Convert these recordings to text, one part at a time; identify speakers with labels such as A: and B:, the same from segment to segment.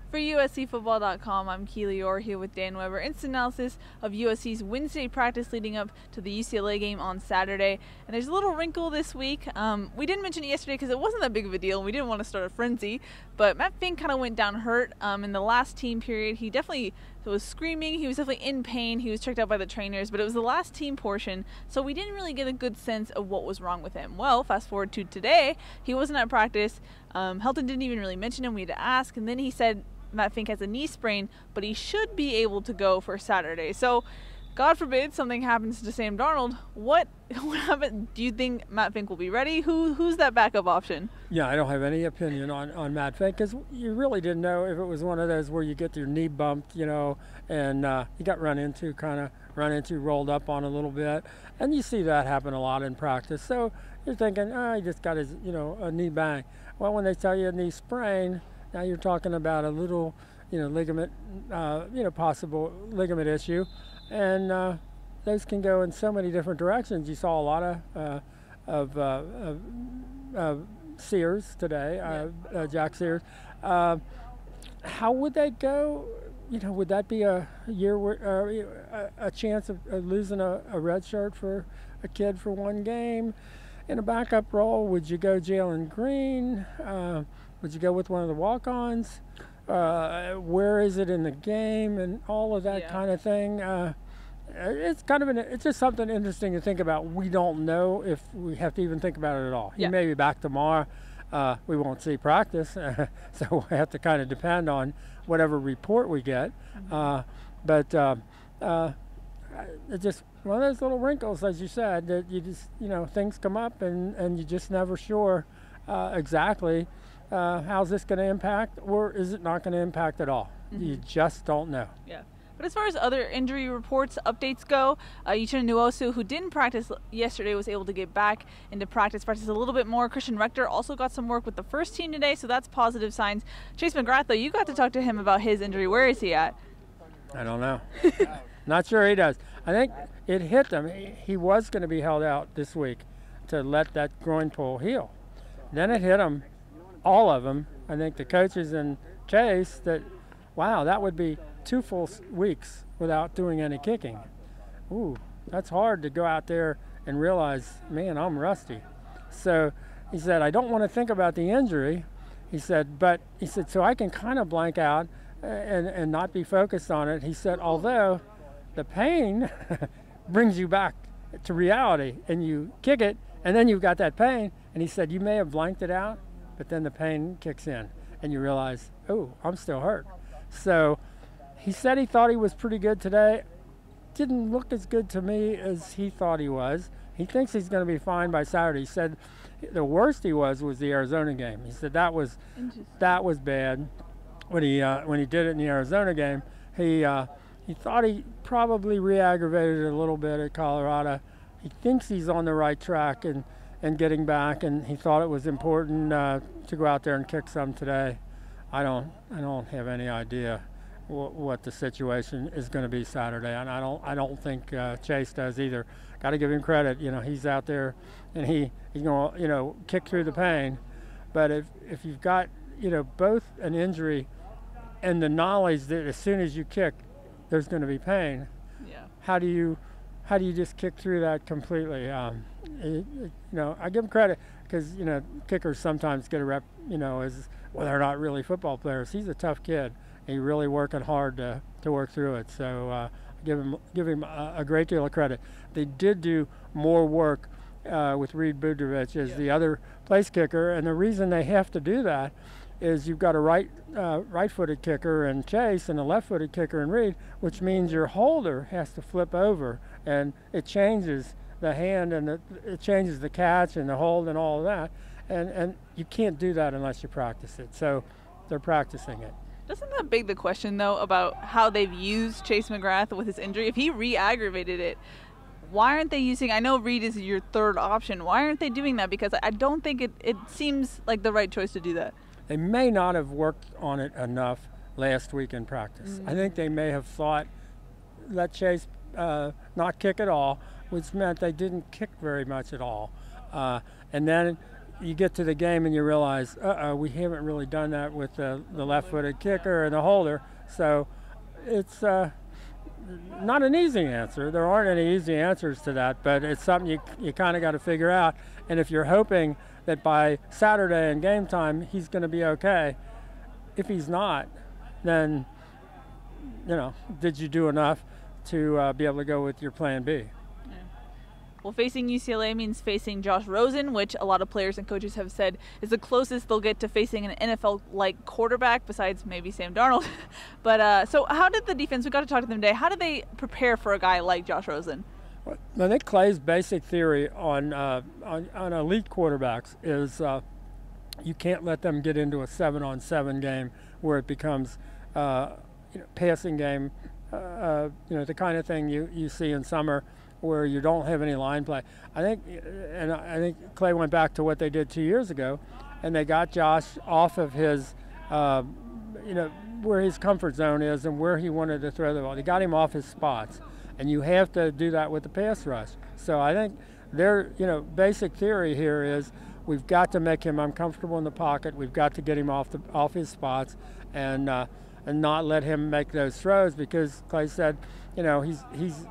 A: For USCFootball.com, I'm Keely Eure here with Dan Weber. Instant analysis of USC's Wednesday practice leading up to the UCLA game on Saturday. And there's a little wrinkle this week. We didn't mention it yesterday because it wasn't that big of a deal and we didn't want to start a frenzy. But Matt Finke kind of went down hurt in the last team period. He definitely was screaming. He was definitely in pain. He was checked out by the trainers, but it was the last team portion, so we didn't really get a good sense of what was wrong with him. Well, fast forward to today, he wasn't at practice. Helton didn't even really mention him. We had to ask, and then he said Matt Finke has a knee sprain, but he should be able to go for Saturday. So, God forbid something happens to Sam Darnold. What happened? Do you think Matt Finke will be ready? Who's that backup option?
B: Yeah, I don't have any opinion on Matt Finke because you really didn't know if it was one of those where you get your knee bumped, and you got run into, rolled up on a little bit, and you see that happen a lot in practice. So you're thinking, he just got his, a knee bang. Well, when they tell you a knee sprain, now you're talking about a little, ligament, possible ligament issue, and those can go in so many different directions. You saw a lot of Sears today, Jack Sears. How would they go? Would that be a year where a chance of losing a red shirt for a kid for one game in a backup role? Would you go Jalen Green? Would you go with one of the walk-ons? Where is it in the game and all of that kind of thing? It's kind of it's just something interesting to think about. We don't know if we have to even think about it at all. He may be back tomorrow. We won't see practice, so we have to kind of depend on whatever report we get. But it's just one of those little wrinkles, as you said, that you just, things come up and you're just never sure exactly how's this going to impact, or is it not going to impact at all? You just don't know.
A: Yeah. But as far as other injury reports, updates go, Uchenna Nwosu, who didn't practice yesterday, was able to get back into practice a little bit more. Christian Rector also got some work with the first team today, so that's positive signs. Tre McGrath, though, you got to talk to him about his injury. Where is he at?
B: I don't know. Not sure he does. I think it hit him. He was going to be held out this week to let that groin pull heal. Then it hit him, all of them. I think the coaches and Chase, that, wow, that would be 2 full weeks without doing any kicking. Ooh, that's hard to go out there and realize, man, I'm rusty. So he said, I don't want to think about the injury. He said, so I can kind of blank out and not be focused on it. He said, although the pain brings you back to reality and you kick it and then you've got that pain. And he said, you may have blanked it out, but then the pain kicks in and you realize, oh, I'm still hurt. So he said he thought he was pretty good today. Didn't look as good to me as he thought he was. He thinks he's going to be fine by Saturday. He said the worst he was the Arizona game. He said that was bad when he did it in the Arizona game. He thought he probably re-aggravated it a little bit at Colorado. He thinks he's on the right track and getting back, and he thought it was important to go out there and kick some today. I don't have any idea what the situation is going to be Saturday, and I don't think Chase does either. Got to give him credit. He's out there and he's going to kick through the pain. But if you've got both an injury and the knowledge that as soon as you kick, there's going to be pain.
A: Yeah. How
B: do you just kick through that completely? I give him credit because kickers sometimes get a rep. As well, they're not really football players. He's a tough kid. He's really working hard to work through it. So give him a great deal of credit. They did do more work with Reed Budrovich as the other place kicker, and the reason they have to do that is you've got a right-footed kicker in Chase and a left-footed kicker in Reed, which means your holder has to flip over, and it changes the hand and it changes the catch and the hold and all of that, and you can't do that unless you practice it. So they're practicing it.
A: Doesn't that beg the question, though, about how they've used Tre McGrath with his injury? If he re-aggravated it, why aren't they using, I know Reed is your third option, why aren't they doing that? Because I don't think it seems like the right choice to do that.
B: They may not have worked on it enough last week in practice. I think they may have thought, let Chase not kick at all, which meant they didn't kick very much at all. And then you get to the game and you realize, we haven't really done that with the left-footed kicker and the holder. So it's not an easy answer. There aren't any easy answers to that, but it's something you kind of got to figure out. And if you're hoping that by Saturday and game time he's going to be okay, if he's not, then, did you do enough to be able to go with your plan B?
A: Well, facing UCLA means facing Josh Rosen, which a lot of players and coaches have said is the closest they'll get to facing an NFL-like quarterback, besides maybe Sam Darnold. But so how did the defense, we got to talk to them today, how did they prepare for a guy like Josh Rosen?
B: Well, I think Clay's basic theory on elite quarterbacks is you can't let them get into a 7-on-7 game where it becomes passing game, the kind of thing you see in summer, where you don't have any line play. I think Clay went back to what they did 2 years ago, and they got Josh off of his, where his comfort zone is and where he wanted to throw the ball. They got him off his spots, and you have to do that with the pass rush. So I think their, basic theory here is we've got to make him uncomfortable in the pocket. We've got to get him off his spots, and not let him make those throws, because Clay said, he's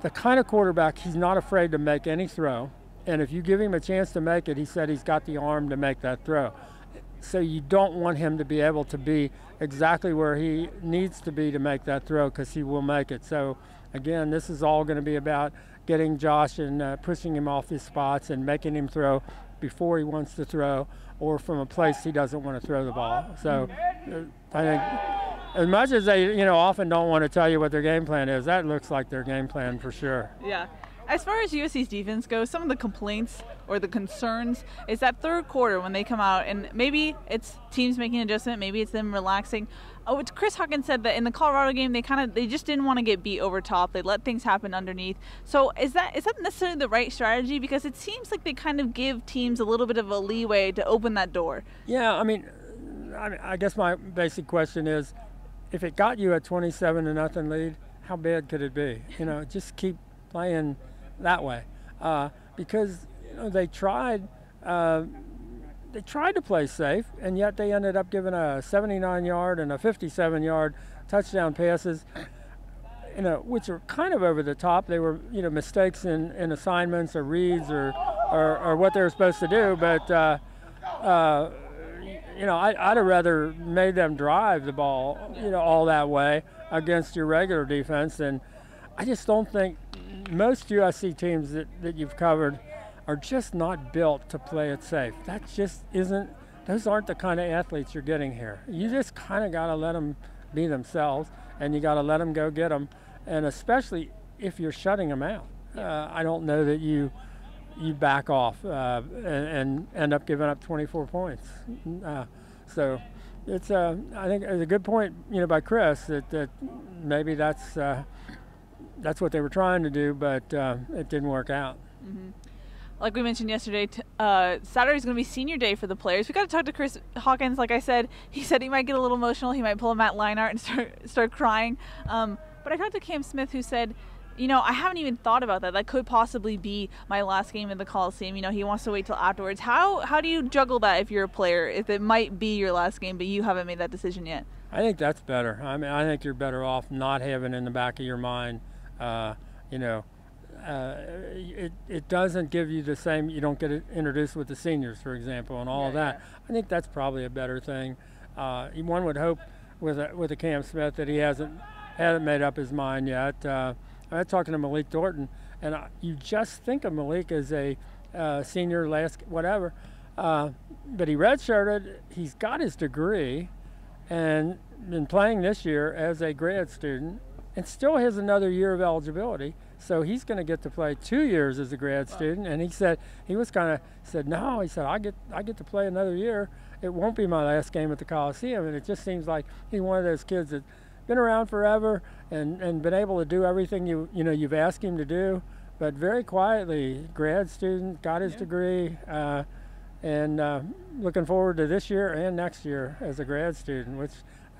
B: the kind of quarterback, he's not afraid to make any throw. And if you give him a chance to make it, he said he's got the arm to make that throw. So you don't want him to be able to be exactly where he needs to be to make that throw, because he will make it. So again, this is all going to be about getting Josh and pushing him off his spots and making him throw before he wants to throw, or from a place he doesn't want to throw the ball. So I think, as much as they, often don't want to tell you what their game plan is, that looks like their game plan for sure.
A: Yeah. As far as USC's defense goes, some of the complaints or the concerns is that third quarter when they come out, and maybe it's teams making an adjustment, maybe it's them relaxing. Chris Hawkins said that in the Colorado game, they just didn't want to get beat over top. They let things happen underneath. So is that necessarily the right strategy? Because it seems like they kind of give teams a little bit of a leeway to open that door.
B: Yeah, I guess my basic question is, if it got you a 27-0 lead, how bad could it be? Just keep playing that way, because they tried to play safe, and yet they ended up giving a 79-yard and a 57-yard touchdown passes, which are kind of over the top. They were mistakes in assignments or reads or what they were supposed to do, but I'd have rather made them drive the ball, all that way against your regular defense. And I just don't think most USC teams that you've covered are just not built to play it safe. That just isn't, those aren't the kind of athletes you're getting here. You just kind of got to let them be themselves, and you got to let them go get them. And especially if you're shutting them out. I don't know that you back off and end up giving up 24 points. So it's I think it's a good point, by Chris that maybe that's what they were trying to do, but it didn't work out.
A: Mm-hmm. Like we mentioned yesterday, Saturday's going to be senior day for the players. We got to talk to Chris Hawkins. Like I said, he said he might get a little emotional. He might pull a Matt Leinart and start crying. But I talked to Cam Smith, who said, I haven't even thought about that. That could possibly be my last game in the Coliseum. He wants to wait till afterwards. How do you juggle that if you're a player, if it might be your last game, but you haven't made that decision yet?
B: I think that's better. I think you're better off not having in the back of your mind, it doesn't give you the same, you don't get introduced with the seniors, for example, and all of that. Yeah. I think that's probably a better thing. One would hope with a Cam Smith that he hasn't made up his mind yet. I'm talking to Malik Thornton, and you just think of Malik as a senior last whatever, but he redshirted, he's got his degree, and been playing this year as a grad student, and still has another year of eligibility. So he's going to get to play 2 years as a grad student. And he said no. He said I get to play another year. It won't be my last game at the Coliseum. And it just seems like he's one of those kids that's been around forever and been able to do everything you've asked him to do. But very quietly, grad student, got his degree, and looking forward to this year and next year as a grad student, which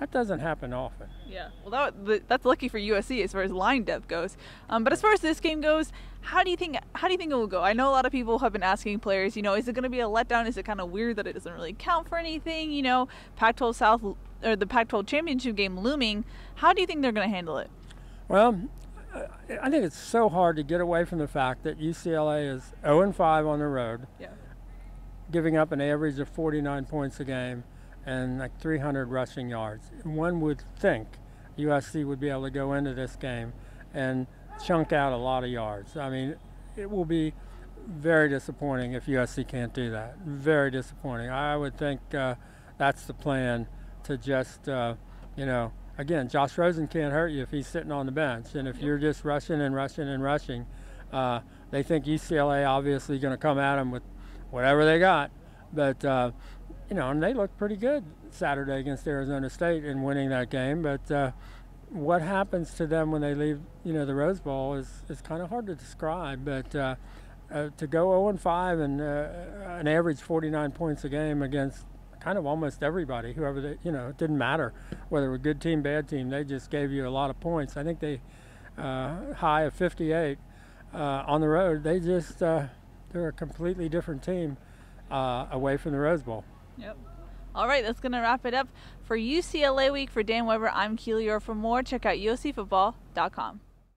B: That doesn't happen often.
A: Yeah, well, that's lucky for USC as far as line depth goes. But as far as this game goes, how do you think it will go? I know a lot of people have been asking players, is it going to be a letdown? Is it kind of weird that it doesn't really count for anything? Pac-12 South or the Pac-12 championship game looming. How do you think they're going to handle it?
B: Well, I think it's so hard to get away from the fact that UCLA is 0-5 on the road, giving up an average of 49 points a game and like 300 rushing yards. One would think USC would be able to go into this game and chunk out a lot of yards. I mean, it will be very disappointing if USC can't do that. Very disappointing. I would think that's the plan, to just, again, Josh Rosen can't hurt you if he's sitting on the bench. And if you're just rushing and rushing and rushing, they think UCLA obviously going to come at them with whatever they got. But, and they looked pretty good Saturday against Arizona State in winning that game. But what happens to them when they leave, the Rose Bowl is kind of hard to describe. But to go 0-5 and an average 49 points a game against kind of almost everybody, whoever they, it didn't matter whether it was a good team, bad team, they just gave you a lot of points. I think they high of 58 on the road. They just they're a completely different team away from the Rose Bowl.
A: Yep. All right, that's going to wrap it up for UCLA Week. For Dan Weber, I'm Keely Eure. For more, check out USCfootball.com.